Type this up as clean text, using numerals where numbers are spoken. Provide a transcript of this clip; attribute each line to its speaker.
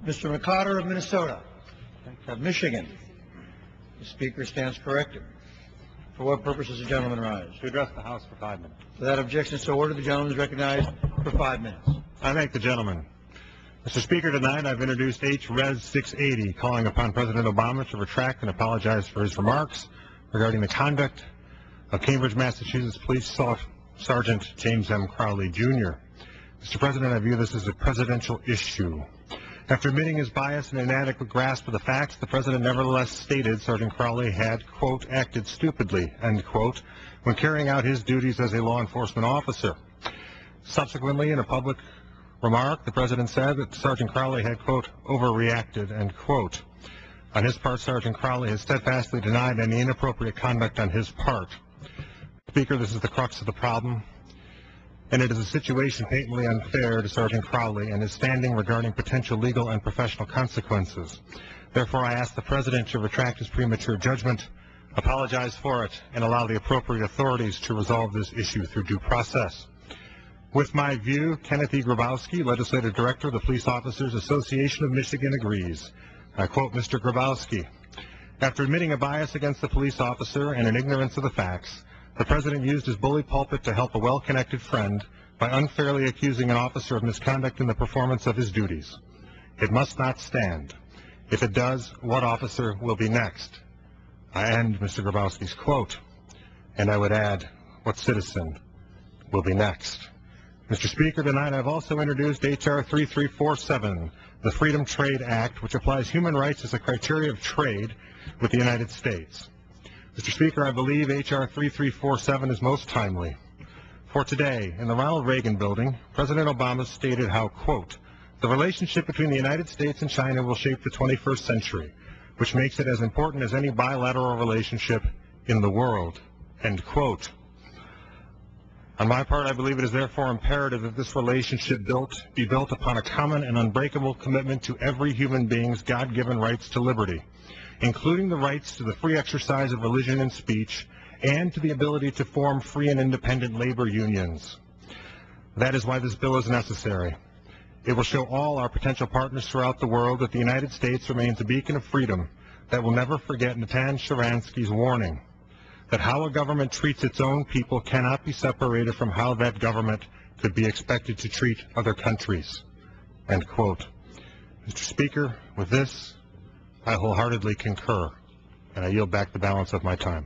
Speaker 1: Mr. McCotter of Minnesota. Of Michigan. The Speaker stands corrected. For what purpose does the gentleman rise?
Speaker 2: To address the House for 5 minutes.
Speaker 1: Without objection, so ordered. The gentleman is recognized for 5 minutes.
Speaker 2: I thank the gentleman. Mr. Speaker, tonight I've introduced H-Res 680, calling upon President Obama to retract and apologize for his remarks regarding the conduct of Cambridge, Massachusetts Police Sergeant James M. Crowley, Jr. Mr. President, I view this as a presidential issue. After admitting his bias and inadequate grasp of the facts, the President nevertheless stated Sergeant Crowley had, quote, acted stupidly, end quote, when carrying out his duties as a law enforcement officer. Subsequently, in a public remark, the President said that Sergeant Crowley had, quote, overreacted, end quote. On his part, Sergeant Crowley has steadfastly denied any inappropriate conduct on his part. Speaker, this is the crux of the problem, and it is a situation patently unfair to Sergeant Crowley and his standing regarding potential legal and professional consequences. Therefore, I ask the President to retract his premature judgment, apologize for it, and allow the appropriate authorities to resolve this issue through due process. With my view, Kenneth E. Grabowski, Legislative Director of the Police Officers Association of Michigan, agrees. I quote Mr. Grabowski, after admitting a bias against the police officer and an ignorance of the facts, the President used his bully pulpit to help a well-connected friend by unfairly accusing an officer of misconduct in the performance of his duties. It must not stand. If it does, what officer will be next? I end Mr. Grabowski's quote, and I would add, what citizen will be next? Mr. Speaker, tonight I've also introduced H.R. 3347, the Freedom Trade Act, which applies human rights as a criteria of trade with the United States. Mr. Speaker, I believe H.R. 3347 is most timely. For today, in the Ronald Reagan building, President Obama stated how, quote, the relationship between the United States and China will shape the 21st century, which makes it as important as any bilateral relationship in the world, end quote. On my part, I believe it is therefore imperative that this relationship be built upon a common and unbreakable commitment to every human being's God-given rights to liberty, including the rights to the free exercise of religion and speech, and to the ability to form free and independent labor unions. That is why this bill is necessary. It will show all our potential partners throughout the world that the United States remains a beacon of freedom that will never forget Natan Sharansky's warning that how a government treats its own people cannot be separated from how that government could be expected to treat other countries, end quote. Mr. Speaker, with this, I wholeheartedly concur, and I yield back the balance of my time.